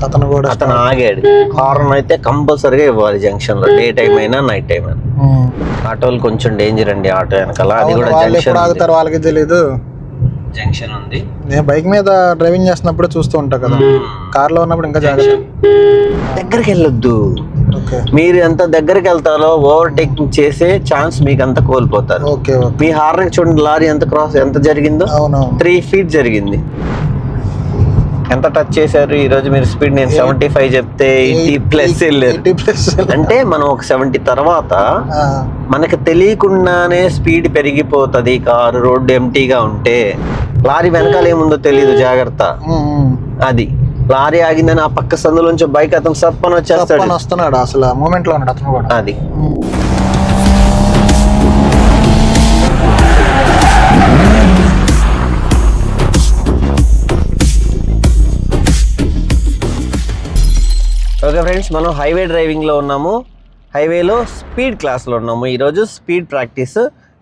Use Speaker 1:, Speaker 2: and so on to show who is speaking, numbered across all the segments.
Speaker 1: అతను ఆగాడు. హార్న్ అయితే కంపల్సరీగా ఇవ్వాలి జంక్షన్ లో, డే టైం అయినా నైట్ టైం అయినా. ఆటోలు కొంచెం డేంజర్ అండి, ఆటో వెనకాల. అది కూడా జంక్షన్,
Speaker 2: వాళ్ళకి తెలియదు.
Speaker 1: జంక్షన్ ఉంది.
Speaker 2: నేను బైక్ మీద డ్రైవింగ్ చేస్తున్నప్పుడు చూస్తూ ఉంటా కదా, కార్ లో ఉన్నప్పుడు ఇంకా జాగ్రత్త.
Speaker 1: దగ్గరికి వెళ్ళొద్దు. మీరు ఎంత దగ్గరికి వెళ్తారో ఓవర్టేకింగ్ చేసే ఛాన్స్ మీకు అంత కోల్పోతారు. మీ హార్న్ చూడండి, లారీ ఎంత జరిగిందో, 3 feet జరిగింది. ఎంత టచ్ చేశారు ఈ రోజు మీరు స్పీడ్? నేను 75 చెప్తే 80+ వెళ్ళారు. అంటే మనం ఒక 70 తర్వాత మనకు తెలియకుండానే స్పీడ్ పెరిగిపోతుంది. కారు రోడ్డు ఎంటీగా ఉంటే లారీ వెనకాల ఏముందో తెలియదు, జాగ్రత్త. అది లారీ ఆగిందని ఆ పక్క సందులోంచి బైక్ అతను సప్పని వచ్చేస్తాడు,
Speaker 2: అసలు మూమెంట్ లో ఉన్నాడు అతను కూడా.
Speaker 1: అది ఓకే ఫ్రెండ్స్, మనం హైవే డ్రైవింగ్లో ఉన్నాము. హైవేలో స్పీడ్ క్లాస్లో ఉన్నాము. ఈరోజు స్పీడ్ ప్రాక్టీస్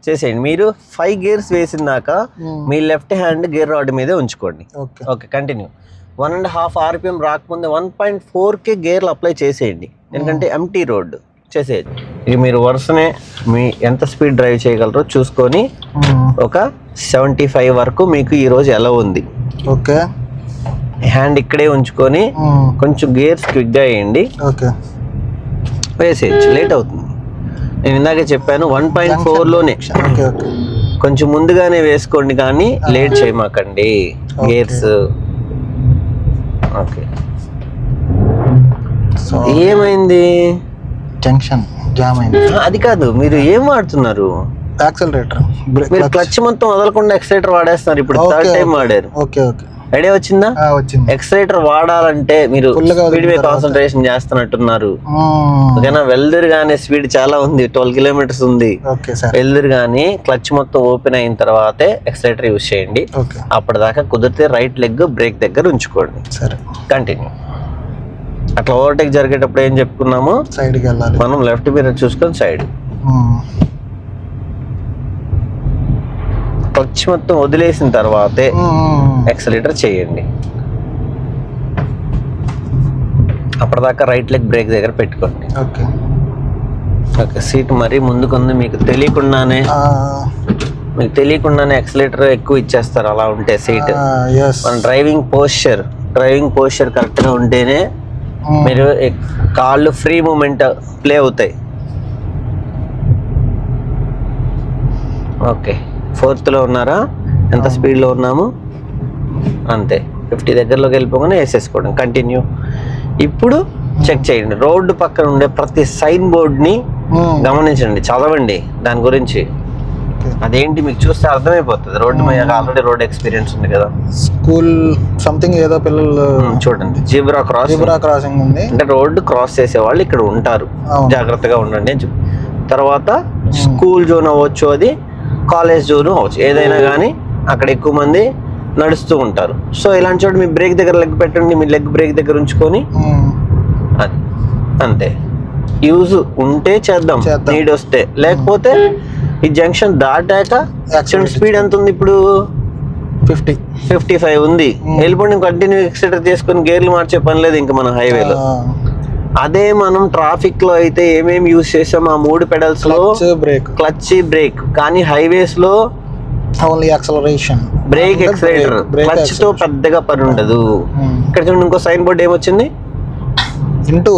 Speaker 1: చేసేయండి. మీరు 5 gears వేసిందాక మీ లెఫ్ట్ హ్యాండ్ గేర్ రాడ్ మీదే ఉంచుకోండి. Okay, continue. 1.5 RPM రాకముందే 1.4K గేర్లు అప్లై చేసేయండి, ఎందుకంటే ఎంటీ రోడ్ చేసేది. ఇక మీరు వరుసనే మీ ఎంత స్పీడ్ డ్రైవ్ చేయగలరో చూసుకొని ఒక 75 వరకు మీకు ఈరోజు ఎలా ఉంది.
Speaker 2: ఓకే,
Speaker 1: హ్యాండ్ ఇక్కడే ఉంచుకొని కొంచెం గేర్స్ క్విక్గా వేయండి. వేసేయచ్చు, లేట్ అవుతుంది. నేను ఇందాకే చెప్పాను 1.4లోనే కొంచెం ముందుగానే వేసుకోండి, కానీ లేట్ చేయమాకండి గేర్స్. ఓకే, ఏమైంది?
Speaker 2: జంక్షన్ జామ్ అయింది.
Speaker 1: అది కాదు, మీరు ఏం వాడుతున్నారు?
Speaker 2: యాక్సిలరేటర్.
Speaker 1: మీరు క్లచ్ మొత్తం వదలకుండా ఎక్సలేటర్ వాడేస్తున్నారు. ఇప్పుడు 3rd టైం వాడారు. ఐడియా వచ్చిందా? ఎక్సలేటర్ వాడాలంటే మీరు స్పీడ్ మీద కాన్సన్ట్రేషన్ చేస్తున్నట్టున్నారు. ఓకేనా? వెళ్దురుగానే స్పీడ్ చాలా ఉంది, 12 kilometers ఉంది. వెళ్దురుగానే క్లచ్ మొత్తం ఓపెన్ అయిన తర్వాతే ఎక్సలేటర్ యూజ్ చేయండి. అప్పటిదాకా కుదిరితే రైట్ లెగ్ బ్రేక్ దగ్గర ఉంచుకోండి. కంటిన్యూ. అట్లా ఓవర్టేక్ జరిగేటప్పుడు ఏం చెప్పుకున్నాము?
Speaker 2: సైడ్కి వెళ్ళాలి.
Speaker 1: మనం లెఫ్ట్ మిర్రర్ చూసుకొని సైడ్. క్లచ్ మొత్తం వదిలేసిన తర్వాతే ఎక్సలేటర్ చేయండి. అప్పటిదాకా రైట్ లెగ్ బ్రేక్ దగ్గర పెట్టుకోండి. ఓకే, సీట్ మరీ ముందుకుంది. మీకు తెలియకుండానే ఎక్సలేటర్ ఎక్కువ ఇచ్చేస్తారు అలా ఉంటే సీట్. మన డ్రైవింగ్ పోస్చర్ కరెక్ట్గా ఉంటేనే మీరు కాళ్ళు ఫ్రీ మూమెంట్ ప్లే అవుతాయి. ఓకే, 4th ఉన్నారా? ఎంత స్పీడ్లో ఉన్నాము? అంతే, 50 దగ్గరలోకి వెళ్ళిపోగానే వేసేసుకోండి. కంటిన్యూ. ఇప్పుడు చెక్ చేయండి, రోడ్డు పక్కన ఉండే ప్రతి సైన్ బోర్డ్ని గమనించండి, చదవండి దాని గురించి. అదేంటి మీకు చూస్తే అర్థమైపోతుంది. రోడ్డు మీద ఆల్రెడీ రోడ్ ఎక్స్పీరియన్స్ ఉంది కదా,
Speaker 2: స్కూల్ సంథింగ్ ఏదో పిల్లలు.
Speaker 1: చూడండి, జీబ్రా క్రాసింగ్
Speaker 2: ఉంది.
Speaker 1: అంటే రోడ్డు క్రాస్ చేసే వాళ్ళు ఇక్కడ ఉంటారు, జాగ్రత్తగా ఉండండి అని చెప్పి. తర్వాత స్కూల్ జోన్ అవ్వచ్చు, అది కాలేజ్ జోన్ అవ్వచ్చు, ఏదైనా కానీ అక్కడ ఎక్కువ మంది నడుస్తూ ఉంటారు. సో ఇలాంటి చోటు మీ బ్రేక్ దగ్గర లెగ్ పెట్టండి, మీ లెగ్ బ్రేక్ దగ్గర ఉంచుకొని. అది అంతే. యూజ్ ఉంటే చేద్దాం, నీడ్ వస్తే. లేకపోతే ఈ జంక్షన్ దాటాక యాక్సిడెంట్ స్పీడ్ ఎంత ఉంది ఇప్పుడు? 55 ఉంది. వెళ్ళిపోండి, కంటిన్యూ ఎక్సలేటర్ చేసుకొని గేర్లు మార్చే పని లేదు ఇంకా మన హైవేలో. అదే మనం ట్రాఫిక్ లో అయితే ఏమేమి యూజ్ చేసాం? ఆ 3 pedals లో క్లచ్, బ్రేక్. కానీ హైవేస్ లో
Speaker 2: only acceleration,
Speaker 1: brake, accelerator. Clutch తో పెద్దగా పని ఉండదు. ఇక్కడ చూడండి, ఇంకో సైన్ బోర్డ్ ఏమొచ్చింది?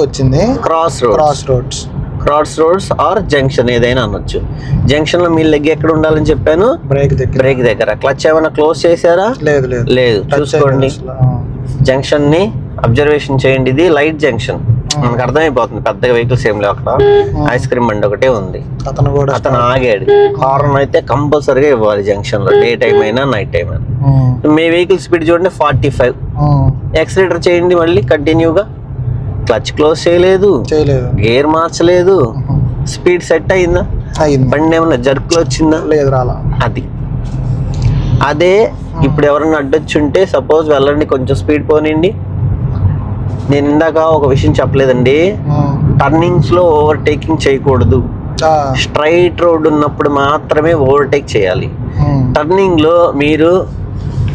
Speaker 2: వచ్చింది
Speaker 1: క్రాస్ రోడ్స్ ఆర్ జంక్షన్, ఏదైనా అనొచ్చు. జంక్షన్ లో మీ లెగ్ ఎక్కడ ఉండాలని చెప్పాను? బ్రేక్ దగ్గర. క్లచ్ ఏమైనా క్లోజ్ చేశారా? లేదు. చూసుకోండి, జంక్షన్ ని అబ్జర్వేషన్ చేయండి. ఇది లైట్ జంక్షన్, మనకు అర్థమైపోతుంది. పెద్దగా వెహికల్స్ ఏం లేవు అక్కడ. ఐస్ క్రీమ్ బండి ఒకటే ఉంది. అతను ఆగాడు. హార్న్ అయితే కంపల్సరీగా ఇవ్వాలి జంక్షన్ లో, డే టైం అయినా నైట్ టైం అయినా. మీ వెహికల్ స్పీడ్ చూడండి 45. ఎక్సలేటర్ చేయండి మళ్ళీ కంటిన్యూగా. క్లచ్ క్లోజ్ చేయలేదు, గేర్ మార్చలేదు. స్పీడ్ సెట్ అయిందా? బండి ఏమన్నా జర్క్లో వచ్చిందా?
Speaker 2: లేదు, రాలా.
Speaker 1: అది అదే ఇప్పుడు ఎవరన్నా అడ్డొచ్చుంటే సపోజ్ వెళ్ళండి, కొంచెం స్పీడ్ పోనండి. నేను ఇందాక ఒక విషయం చెప్పలేదండి, టర్నింగ్స్ లో ఓవర్టేకింగ్ చేయకూడదు. స్ట్రైట్ రోడ్ ఉన్నప్పుడు మాత్రమే ఓవర్టేక్ చేయాలి. టర్నింగ్ లో మీరు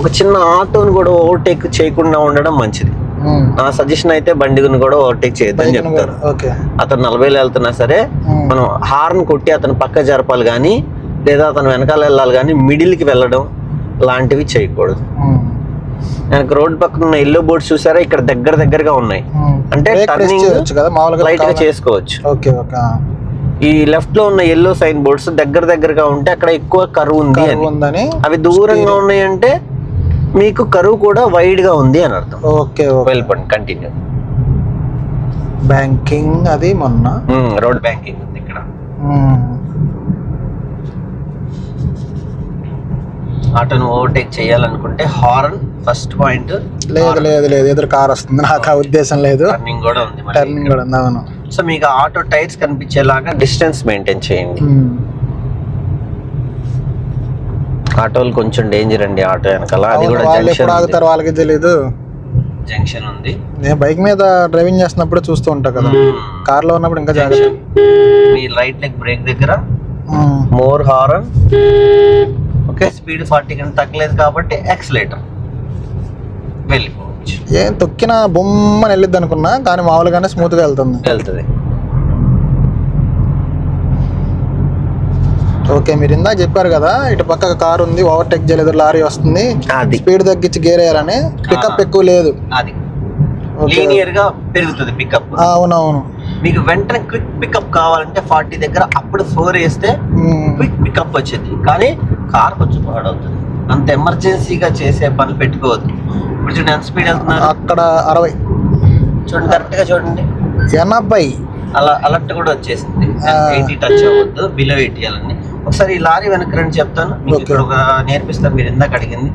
Speaker 1: ఒక చిన్న ఆటోని కూడా ఓవర్టేక్ చేయకుండా ఉండడం మంచిది. నా సజెషన్ అయితే బండిని కూడా ఓవర్టేక్ చేయొద్దని చెప్తారు. అతను 40లో వెళ్తున్నా సరే మనం హార్న్ కొట్టి అతను పక్క జరపాలి కానీ, లేదా అతను వెనకాల వెళ్ళాలి కానీ మిడిల్కి వెళ్ళడం లాంటివి చేయకూడదు. నాకు రోడ్ పక్కన ఉన్న ఎల్లో బోర్డ్స్ చూసారా, ఇక్కడ దగ్గరగా ఉన్నాయి అంటే టర్నింగ్ లైట్ గా చేసుకోవచ్చు. ఈ లెఫ్ట్ లో ఉన్న ఎల్లో సైన్ బోర్డ్స్ దగ్గరగా ఉంటే అక్కడ ఎక్కువ కరువు ఉంది అని, అవి దూరంగా ఉన్నాయంటే మీకు కరువు కూడా వైడ్ గా ఉంది అని అర్థం. వెళ్ళిపోండి, కంటిన్యూ.
Speaker 2: బ్యాంకింగ్ అది మొన్న
Speaker 1: రోడ్ బ్యాంకింగ్ ఉంది ఇక్కడ. ఆటోను ఓవర్టేక్ చేయాలనుకుంటే హార్న్ ఫస్ట్ పాయింట్.
Speaker 2: లేదు ఎదురు కార్ వస్తుంది, నాకు ఆ ఉద్దేశం లేదు.
Speaker 1: టర్నింగ్ కూడా ఉంది.
Speaker 2: అవును.
Speaker 1: సో మీకు ఆటో టైర్స్ కనిపించేలాగా డిస్టెన్స్ మెయింటైన్ చేయండి. ఆటోలు కొంచెం డేంజర్ అండి, ఆటో వెనకాల. అది కూడా
Speaker 2: ఆగుతారు వాళ్ళకి తెలియదు.
Speaker 1: జంక్షన్ ఉంది.
Speaker 2: నేను బైక్ మీద డ్రైవింగ్ చేస్తున్నప్పుడు చూస్తూ ఉంటా కదా, కార్ లో ఉన్నప్పుడు ఇంకా జాగ్రత్త.
Speaker 1: మీ రైట్ లెగ్ బ్రేక్ దగ్గర మోర్ హార్న్. ఓకే, స్పీడ్ 40 కన్నా తగ్గలేదు కాబట్టి యాక్సిలేటర్. వెళ్ళిపోవచ్చు.
Speaker 2: ఏం తొక్కిన బొమ్మని వెళ్ళిద్ది అనుకున్నా, కానీ మామూలుగానే స్మూత్ గా వెళ్తుంది. ఓకే, మీరు ఇందా చెప్పారు కదా ఇటు పక్క కార్ ఉంది, ఓవర్టేక్ చేయలేదు, లారీ వస్తుంది, స్పీడ్ తగ్గించి గేర్ వేయాలని. పికప్ ఎక్కువ లేదు,
Speaker 1: అది లీనియర్ గా పెరుగుతుంది పికప్.
Speaker 2: అవునవును.
Speaker 1: మీకు వెంటనే క్విక్ పికప్ కావాలంటే 40 దగ్గర అప్పుడు 4 వేస్తే క్విక్ పికప్ వచ్చింది. కానీ కార్ కొంచెం పాడవుతుంది. అంత ఎమర్జెన్సీగా చేసే పని పెట్టుకోవద్దు. ఇప్పుడు చూడండి ఎంత స్పీడ్ వెళ్తున్నారు.
Speaker 2: అక్కడ 60
Speaker 1: చూడండి, కరెక్ట్ గా చూడండి.
Speaker 2: 80
Speaker 1: అలా అలర్ట్ కూడా వచ్చేసింది. 80 టచ్ అవ్వద్దు, బిలో 80 వెళ్ళండి. ఒకసారి ఈ లారీ వెనక రండి చెప్తాను, మీకు ఇక్కడ ఒక నేర్పిస్తాను. మీరు ఇందాక అడిగింది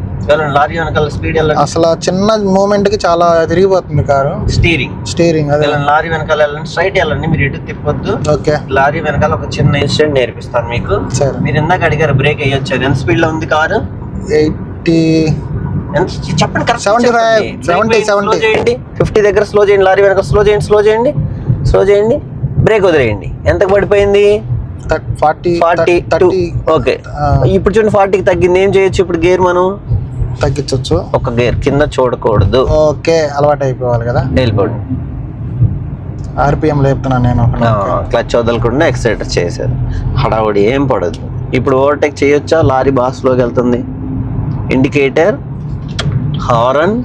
Speaker 1: లారీ వెనకాల స్పీడ్ వెళ్ళండి.
Speaker 2: అసలు చిన్న మూమెంట్ కి చాలా తిరిగిపోతుంది కారు. స్టీరింగ్ అదే.
Speaker 1: లారీ వెనకాల వెళ్ళండి, స్ట్రైట్ వెళ్ళండి, మీరు ఎటు తిప్పొద్దు. లారీ వెనకాల ఒక చిన్న ఇన్సిడెంట్ నేర్పిస్తాను మీకు. మీరు ఇందాక అడిగారు బ్రేక్ వేయొచ్చు, ఎంత స్పీడ్ లో ఉంది కారు?
Speaker 2: 80
Speaker 1: చెప్పండి.
Speaker 2: 70
Speaker 1: చేయండి. 50 దగ్గర స్లో చేయండి. లారీ వెనకాల స్లో చేయండి. బ్రేక్ వదిలేయండి. ఎంతకు పడిపోయింది?
Speaker 2: 40.
Speaker 1: ఓకే, ఇప్పుడు చూడండి 40కి తగ్గింది. ఏం చేయొచ్చు ఇప్పుడు? గేర్ మనం
Speaker 2: తగ్గించవచ్చు.
Speaker 1: ఒక గేర్ కింద చూడకూడదు.
Speaker 2: ఓకే, అలవాటు అయిపోవాలి కదా.
Speaker 1: వెళ్ళిపోండి.
Speaker 2: ఆర్పిఎం లేపుతున్నాను నేను.
Speaker 1: క్లచ్ వదలకుండా ఎక్సైటర్ చేసేది, హడావుడి ఏం పడదు. ఇప్పుడు ఓవర్టేక్ చేయొచ్చా? లారీ బాస్లోకి వెళ్తుంది. ఇండికేటర్, హారన్,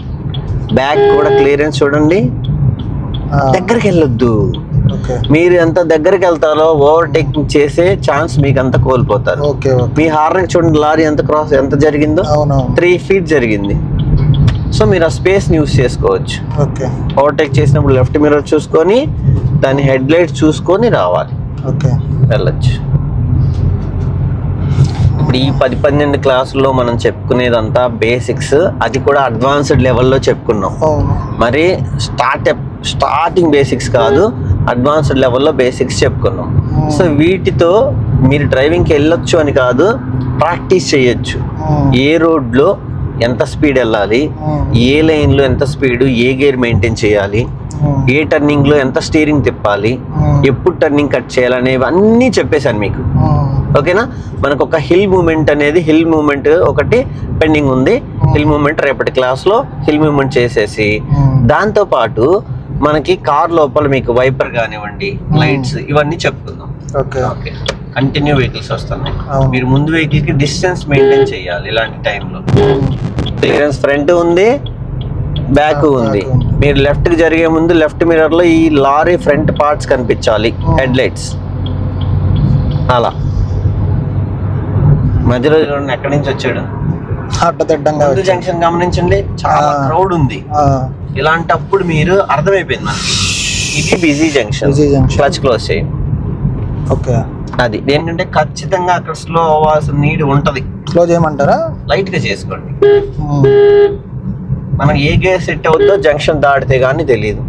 Speaker 1: బ్యాక్ కూడా క్లియరెన్స్ చూడండి. దగ్గరికి వెళ్ళొద్దు. మీరు ఎంత దగ్గరికి వెళ్తారో ఓవర్టేకింగ్ చేసే ఛాన్స్ మీకు అంత కోల్పోతారు. మీ హార్న్ చూడండి, లారీ ఎంత జరిగిందో, 3 feet జరిగింది. సో మీరు ఆ స్పేస్ యూస్ చేసుకోవచ్చు. ఓవర్టేక్ చేసినప్పుడు లెఫ్ట్ మిర్రర్ చూసుకొని దాని హెడ్ లైట్ చూసుకొని రావాలి, వెళ్ళొచ్చు. ఇప్పుడు ఈ 10-12 క్లాసుల్లో మనం చెప్పుకునేదంతా బేసిక్స్, అది కూడా అడ్వాన్స్డ్ లెవెల్లో చెప్పుకున్నాం. మరి స్టార్టింగ్ బేసిక్స్ కాదు, అడ్వాన్స్డ్ లెవెల్లో బేసిక్స్ చెప్పుకున్నాం. సో వీటితో మీరు డ్రైవింగ్కి వెళ్ళొచ్చు అని కాదు, ప్రాక్టీస్ చేయొచ్చు. ఏ రోడ్లో ఎంత స్పీడ్ వెళ్ళాలి, ఏ లైన్లో ఎంత స్పీడ్, ఏ గేర్ మెయింటైన్ చేయాలి, ఏ టర్నింగ్లో ఎంత స్టీరింగ్ తిప్పాలి, ఎప్పుడు టర్నింగ్ కట్ చేయాలనేవి అన్నీ చెప్పేశాను మీకు. ఓకేనా? మనకు ఒక హిల్ మూమెంట్ ఒకటి పెండింగ్ ఉంది. హిల్ మూమెంట్ రేపటి క్లాస్లో హిల్ మూమెంట్ చేసేసి, దాంతోపాటు మనకి కార్ లోపల మీకు వైపర్ కానివ్వండి, లైట్స్, ఇవన్నీ చెప్పుకుందాం. ఓకే, కంటిన్యూ వెహికల్స్ వస్తున్నాయి. మీరు ముందు వెహికల్ కి డిస్టెన్స్ మెయింటైన్ చేయాలి. ఇలాంటి టైంలో క్లియరెన్స్ ఫ్రంట్ ఉంది, బ్యాక్ ఉంది. మీరు లెఫ్ట్ కి జరిగే ముందు లెఫ్ట్ మిర్రర్ లో ఈ లారీ ఫ్రంట్ పార్ట్స్ కనిపించాలి, హెడ్ లైట్స్. అలా మధ్యలో చూడండి ఎక్కడి నుంచి వచ్చాడు, ముందు జంక్షన్ గమనించండి, చాలా క్రౌడ్ ఉంది. ఇలాంటప్పుడు మీరు అర్థమైపోయింది మనకి ఇది బిజీ జంక్షన్, క్లచ్ క్లోజ్ చేయండి. అది ఏంటంటే ఖచ్చితంగా అక్కడ స్లో అవ్వాల్సిన నీడ్ ఉంటది.
Speaker 2: స్లో చేయమంటారా?
Speaker 1: లైట్ గా చేసుకోండి. మనం ఏ గేర్ సెట్ అవుతుందో జంక్షన్ దాటితే గానీ తెలియదు.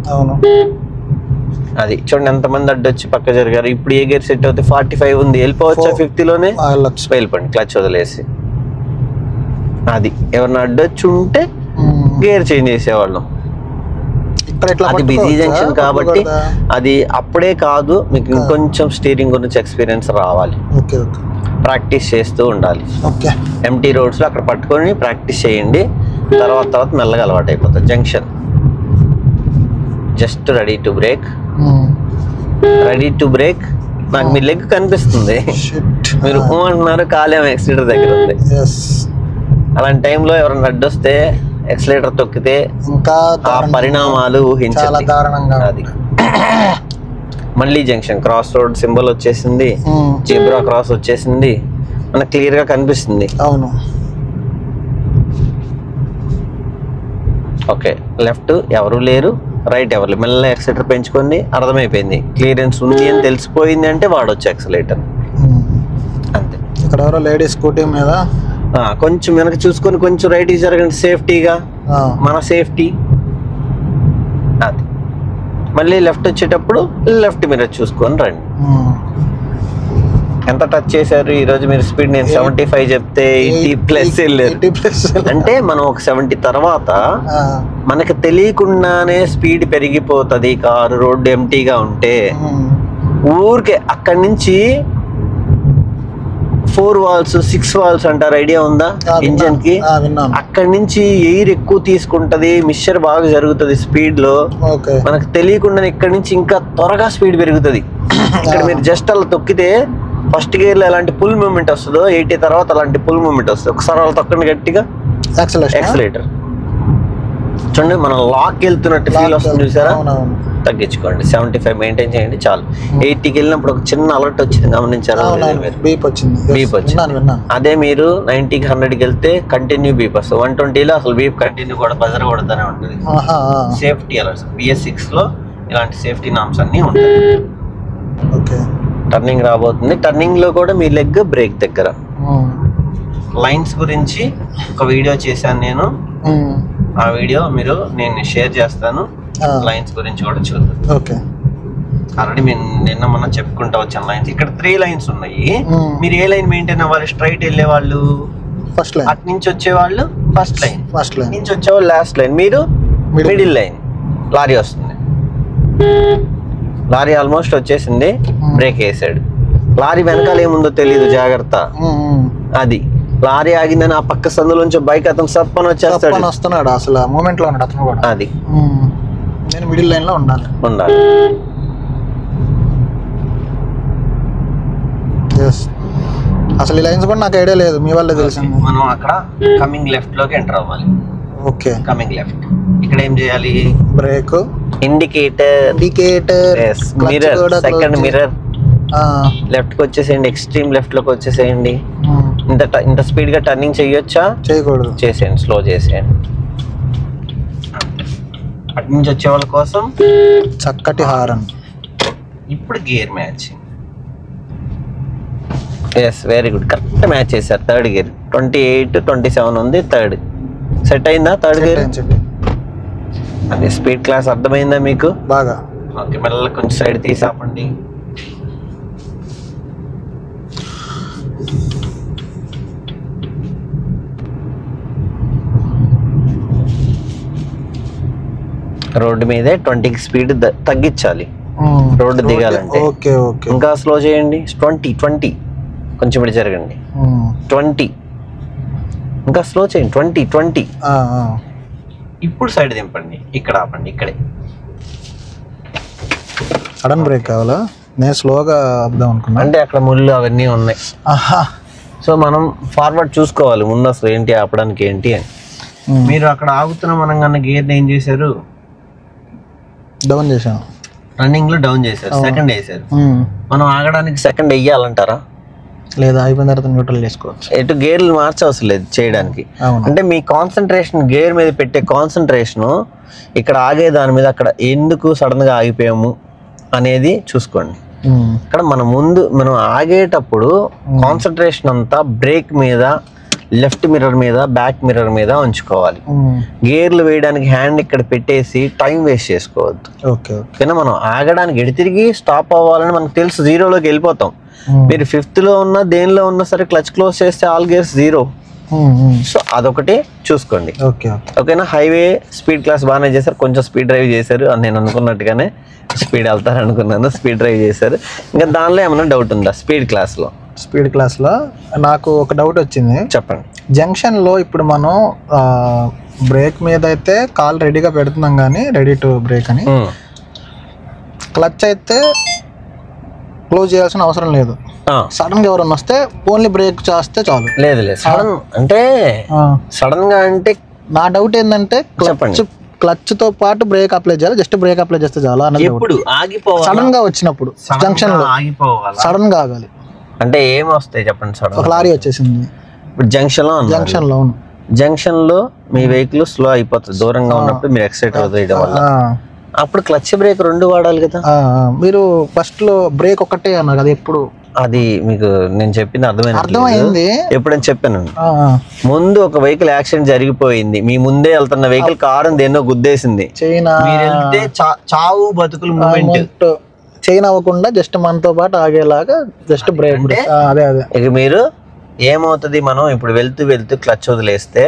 Speaker 1: అది చూడండి ఎంతమంది అడ్డొచ్చి పక్క జరిగారు. ఇప్పుడు ఏ గేర్ సెట్ అవుతుంది? 45 ఉంది. వెళ్ళిపోవచ్చా 50లోనే? వెళ్ళిపోండి, క్లచ్ వదిలేసి. అది ఎవరిని అడ్డొచ్చి ఉంటే గేర్ చేంజ్ చేసేవాళ్ళం. అది బిజీ జంక్షన్ కాబట్టి అది అప్పుడే కాదు, మీకు ఇంకొంచెం స్టీరింగ్ గురించి ఎక్స్పీరియన్స్ రావాలి. ప్రాక్టీస్ చేస్తూ ఉండాలి. ఎంటీ రోడ్స్ లో అక్కడ పట్టుకొని ప్రాక్టీస్ చేయండి. తర్వాత మెల్లగా అలవాటు అయిపోతుంది. Junction just ready to break. Ready to break. నాకు మీ లెగ్ కనిపిస్తుంది, మీరు అంటున్నారు, కాలేమో ఎక్సిలేటర్ దగ్గర ఉంది. అలాంటి టైంలో ఎవరైనా అడ్డొస్తే ఎక్సిలేటర్ తొక్కితే ఇంకా ఆ పరిణామాలు ఊహించాలి. అది మళ్ళీ జంక్షన్ క్రాస్ రోడ్ సింబల్ వచ్చేసింది, జీబ్రా క్రాస్ వచ్చేసింది, మనకు క్లియర్ గా కనిపిస్తుంది.
Speaker 2: అవును.
Speaker 1: ఓకే, లెఫ్ట్ ఎవరు లేరు, రైట్ ఎవరు లేరు. మెల్ల ఎక్సిలేటర్ పెంచుకొని అర్థమైపోయింది, క్లియరెన్స్ ఉంది అని తెలిసిపోయింది అంటే వాడొచ్చు ఎక్సిలేటర్. అంతే.
Speaker 2: ఇక్కడ ఎవరో లేడీ స్కూటీ మీద
Speaker 1: కొంచెం వెనక చూసుకొని కొంచెం రైట్ జరగండి, సేఫ్టీగా, మన సేఫ్టీ. అది మళ్ళీ లెఫ్ట్ వచ్చేటప్పుడు లెఫ్ట్ మిర్రర్ చూసుకొని రండి. ఎంత టచ్ చేశారు ఈరోజు మీరు స్పీడ్? నేను 75 చెప్తే 80+ వెళ్ళారు. అంటే మనం ఒక 70 తర్వాత మనకు తెలియకుండానే స్పీడ్ పెరిగిపోతుంది. కారు రోడ్డు ఎంటీగా ఉంటే ఊరికే అక్కడి నుంచి 4 వాల్స్ 6 వాల్స్ అంటారు, ఐడియా ఉందా ఇంజన్ కి? అక్కడి నుంచి ఎయిర్ ఎక్కువ తీసుకుంటది, మిక్చర్ బాగా జరుగుతుంది స్పీడ్ లో. మనకు తెలియకుండా ఇక్కడి నుంచి ఇంకా త్వరగా స్పీడ్ పెరుగుతుంది. ఇక్కడ మీరు జస్ట్ అలా తొక్కితే ఫస్ట్ గేర్ లో ఎలాంటి పుల్ మూమెంట్ వస్తుందో 80 తర్వాత అలాంటి పుల్ మూమెంట్ వస్తుంది. ఒకసారి అలా తొక్కండి గట్టిగా, యాక్సిలేటర్ చూడండి, మనం లాక్ వెళ్తున్నట్టు ఫీల్ వస్తుంది, చూసారా? తగ్గించుకోండి, 75 మెయింటైన్ చేయండి చాలు. 80కి వెళ్ళినప్పుడు ఒక చిన్న అలర్ట్ వచ్చింది, గమనించారా?
Speaker 2: బీప్ వచ్చింది.
Speaker 1: అదే మీరు 90కి 100కి వెళ్తే కంటిన్యూ బీప్ వస్తుంది. 120లో అసలు బీప్ కంటిన్యూ కూడా బజర్ కొడుతూనే ఉంటుంది. సేఫ్టీ అలర్ట్స్ BS6 లో ఇలాంటి సేఫ్టీ నామ్స్ అన్ని ఉంటాయి. టర్నింగ్ రాబోతుంది, టర్నింగ్ లో కూడా మీ లెగ్ బ్రేక్ దగ్గర. లైన్స్ గురించి ఒక వీడియో చేశాను నేను, ఆ వీడియో నేను షేర్ చేస్తాను. లైన్స్ గురించి కూడా చూద్దాం. ఆల్రెడీ నిన్న మనం చెప్పుకుంటా వచ్చాను లైన్స్. ఇక్కడ 3 లైన్స్ ఉన్నాయి. మీరు ఏ లైన్ మెయింటైన్ అవ్వాలి? స్ట్రైట్ వెళ్ళే వాళ్ళు
Speaker 2: ఫస్ట్ లైన్,
Speaker 1: అటు నుంచి వచ్చేవాళ్ళు ఫస్ట్ లైన్, నుంచి వచ్చేవాళ్ళు లాస్ట్ లైన్, మీరు మిడిల్ లైన్. లారీ వస్తుంది, లారీ ఆల్మోస్ట్ వచ్చేసింది, బ్రేక్ వేసాడు. లారీ వెనకాల ఏముందో తెలీదు, జాగ్రత్త. అది లారీ ఆగిందని ఆ పక్క సందులోంచి బైక్ అతను సప్పని వచ్చేస్తాడు,
Speaker 2: వస్తున్నాడు, అసలు మూమెంట్ లో ఉన్నాడు అతను కూడా.
Speaker 1: అది
Speaker 2: నేను మిడిల్ లైన్ లో ఉండాలి. అసలు ఈ లైన్స్ కూడా నాకు ఐడియా లేదు, మీ వల్లే తెలిసింది.
Speaker 1: మనం అక్కడ కమింగ్ లెఫ్ట్ లోకి ఎంటర్ అవ్వాలి.
Speaker 2: Okay,
Speaker 1: coming left. ఇక్కడ ఏం చేయాలి?
Speaker 2: Break,
Speaker 1: indicator, mirror, second mirror left కి వచ్చేసేయండి, ఎక్స్ట్రీమ్ లెఫ్ట్ లోకి వచ్చేసేయండి. ఇంత స్పీడ్ గా టర్నింగ్ చేయొచ్చా?
Speaker 2: చేయకూడదు,
Speaker 1: చేసేయండి, స్లో చేసేయండి. అటు నుంచి వచ్చే వాళ్ళ కోసం
Speaker 2: చక్కటి హారన్.
Speaker 1: ఇప్పుడు gear match. Yes, very good, correct match చేశారు. థర్డ్ గేర్ 28, 27 ఉంది, థర్డ్ సెట్ అయిందా? Third gear. అదే స్పీడ్ క్లాస్ అర్థమైందా మీకు?
Speaker 2: బాగా.
Speaker 1: ఓకే, మళ్ళీ కొంచెం సైడ్ తీసి ఆపండి. రోడ్డు మీదే 20కి స్పీడ్ తగ్గించాలి రోడ్డు దిగాలంటే. ఇంకా స్లో చేయండి. 20 కొంచెం ఇటు జరగండి. 20 ఇంకా స్లో చేయండి. 20 ఇప్పుడు సైడ్ దింపండి, ఇక్కడ ఆపండి. ఇక్కడే
Speaker 2: సడన్ బ్రేక్ కావాలా? నేను స్లోగా ఆపుదాం అనుకున్నా,
Speaker 1: అంటే అక్కడ ముళ్ళు అవన్నీ ఉన్నాయి. సో మనం ఫార్వర్డ్ చూసుకోవాలి ముందు అసలు ఏంటి ఆపడానికి ఏంటి అని. మీరు అక్కడ ఆగుతున్నాం అనగానే గేర్ ఏం చేశారు?
Speaker 2: డౌన్ చేశాను.
Speaker 1: రన్నింగ్ లో డౌన్ చేశారు, సెకండ్ వేసారు. మనం ఆగడానికి సెకండ్ వెయ్యాలంటారా?
Speaker 2: లేదా అయిపోయిన తర్వాత న్యూట్రల్ చేసుకోవచ్చు.
Speaker 1: ఎటు గేర్లు మార్చవసరం లేదు చేయడానికి. అంటే మీ కాన్సన్ట్రేషన్ గేర్ మీద పెట్టే కాన్సన్ట్రేషన్ ఇక్కడ ఆగే దాని మీద, అక్కడ ఎందుకు సడన్ గా ఆగిపోయాము అనేది చూసుకోండి. ఇక్కడ మనం ఆగేటప్పుడు కాన్సన్ట్రేషన్ అంతా బ్రేక్ మీద, లెఫ్ట్ మిర్రర్ మీద, బ్యాక్ మిర్రర్ మీద ఉంచుకోవాలి. గేర్లు వేయడానికి హ్యాండ్ ఇక్కడ పెట్టేసి టైం వేస్ట్ చేసుకోవద్దు. ఓకేనా? మనం ఆగడానికి ఎడి తిరిగి స్టాప్ అవ్వాలని మనకు తెలుసు, జీరోలోకి వెళ్ళిపోతాం. మీరు 5th లో ఉన్నా దేనిలో ఉన్నా సరే క్లచ్ క్లోజ్ చేస్తే ఆల్ గేర్స్ 0. సో అదొకటి చూసుకోండి. ఓకేనా? హైవే స్పీడ్ క్లాస్ బాగానే చేశారు, కొంచెం స్పీడ్ డ్రైవ్ చేశారు అని నేను అనుకున్నట్టుగానే స్పీడ్ వెళ్తారు అనుకున్నాను. స్పీడ్ డ్రైవ్ చేశారు. ఇంకా దానిలో ఏమైనా డౌట్ ఉందా? స్పీడ్ క్లాస్లో
Speaker 2: నాకు ఒక డౌట్ వచ్చింది,
Speaker 1: చెప్పండి.
Speaker 2: జంక్షన్ లో ఇప్పుడు మనం బ్రేక్ మీద అయితే కాల్ రెడీగా పెడుతున్నాం కానీ రెడీ టు బ్రేక్ అని, క్లచ్ అయితే క్లోజ్ చేయాల్సిన అవసరం లేదు. సడన్ గా ఎవరన్నా వస్తే ఓన్లీ బ్రేక్ చేస్తే చాలు.
Speaker 1: లేదు సడన్ అంటే సడన్ గా అంటే
Speaker 2: నా డౌట్ ఏంటంటే క్లచ్ తో పాటు బ్రేక్ అప్లై చేయాలి, జస్ట్ బ్రేక్ అప్లై చేస్తే చాలా అన్నది.
Speaker 1: ఎప్పుడు ఆగిపోవాలి?
Speaker 2: సడన్ గా వచ్చినప్పుడు జంక్షన్ లో
Speaker 1: ఆగిపోవాలి,
Speaker 2: సడన్ గా ఆగాలి.
Speaker 1: అంటే ఏం వస్తాయి చెప్పండి? సడన్
Speaker 2: ఒక లారీ వచ్చేసింది
Speaker 1: ఇప్పుడు జంక్షన్ లో, జంక్షన్ లో మీ వెహికల్ స్లో అయిపోతుంది దూరంగా ఉన్నప్పుడు మీరు ఎక్సైటర్ వదిలేయడం వల్ల. అప్పుడు క్లచ్ బ్రేక్ రెండు వాడాలి కదా.
Speaker 2: మీరు ఫస్ట్ లో బ్రేక్ ఒకటే అన్నారు కదా ఎప్పుడు?
Speaker 1: అది మీకు నేను చెప్పింది
Speaker 2: అర్థమైంది.
Speaker 1: ఎప్పుడని చెప్పాను, ముందు ఒక వెహికల్ యాక్సిడెంట్ జరిగిపోయింది, మీ ముందే వెళ్తున్న వెహికల్ కారు దేన్నో గుద్దేసింది, చావు బతుకులు మూమెంట్
Speaker 2: చైన్ అవ్వకుండా జస్ట్ మనతో పాటు ఆగేలాగా జస్ట్ బ్రేక్. అదే
Speaker 1: ఇక మీరు ఏమవుతుంది, మనం ఇప్పుడు వెళ్తూ క్లచ్ వదిలేస్తే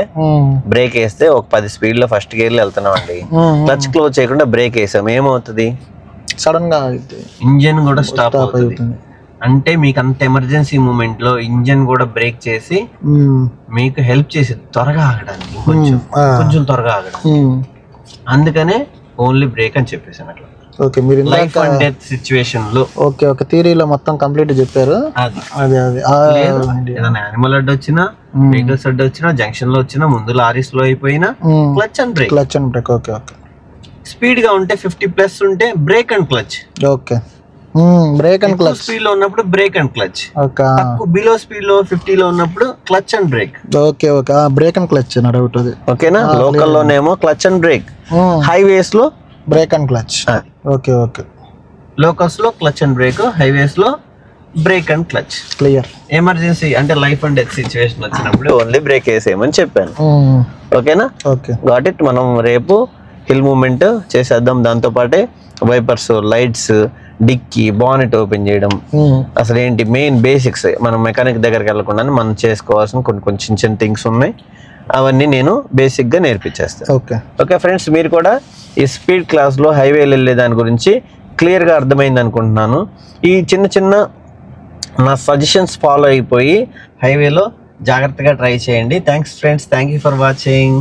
Speaker 1: బ్రేక్ వేస్తే ఒక 10 స్పీడ్ లో ఫస్ట్ గేర్ లో వెళ్తున్నాం అండి, క్లచ్ క్లోజ్ చేయకుండా బ్రేక్ వేసాం, ఏమవుతుంది?
Speaker 2: సడన్ గా
Speaker 1: ఇంజిన్ కూడా స్టాప్ అవుతుంది. అంటే మీకు అంత ఎమర్జెన్సీ మూమెంట్ లో ఇంజిన్ కూడా బ్రేక్ చేసి మీకు హెల్ప్ చేసి త్వరగా ఆగడానికి, కొంచెం త్వరగా ఆగడానికి. అందుకనే ఓన్లీ బ్రేక్ అని చెప్పేసాను అట్లా.
Speaker 2: ఓకే, మీరు
Speaker 1: లైఫ్ అండ్ డెత్ సిచ్యువేషన్ లో
Speaker 2: ఓకే థియరీలో మొత్తం కంప్లీట్ చెప్పారు.
Speaker 1: ఏదైనా యానిమల్ అడ్డు వచ్చినా, వెహికల్స్ అడ్డు వచ్చినా, జంక్షన్ లో వచ్చినా, ముందు లారీ స్లో అయిపోయినా clutch and brake.
Speaker 2: Okay
Speaker 1: speed గా ఉంటే 50+ ఉంటే brake and clutch.
Speaker 2: Okay, brake and clutch.
Speaker 1: Speed లో ఉన్నప్పుడు brake and clutch. Below speed లో 50 లో ఉన్నప్పుడు clutch and brake.
Speaker 2: Okay brake and clutch నా డౌట్ అది.
Speaker 1: ఓకేనా? లోకల్ లోనేమో క్లచ్ అండ్ బ్రేక్, హైవేస్ లో
Speaker 2: brake and clutch. Okay
Speaker 1: locals లో క్లచ్ అండ్ బ్రేక్, హైవేస్ లో brake and clutch.
Speaker 2: Clear.
Speaker 1: Emergency అంటే లైఫ్ అండ్ డెత్ సిచ్యువేషన్ వచ్చినప్పుడు only brake వేసేయమని చెప్పాను. ఓకేనా? Got it. మనం రేపు హిల్ మూవ్మెంట్ చేసేద్దాం, దాంతో పాటే wipers, lights, dicky, bonnet open చేయడం, అసలు ఏంటి మెయిన్ బేసిక్స్ మనం మెకానిక్ దగ్గరికి వెళ్ళకుండా మనం చేసుకోవాల్సిన కొన్ని చిన్న థింగ్స్ ఉన్నాయి, అవన్నీ నేను బేసిక్ గా నేర్పించేస్తాను. ఓకే ఫ్రెండ్స్, మీరు కూడా ఈ స్పీడ్ క్లాస్ లో హైవేలు వెళ్ళే దాని గురించి క్లియర్ గా అర్థమైంది అనుకుంటున్నాను. ఈ చిన్న నా సజెషన్స్ ఫాలో అయిపోయి హైవేలో జాగ్రత్తగా ట్రై చేయండి. Thanks friends, thank you for watching.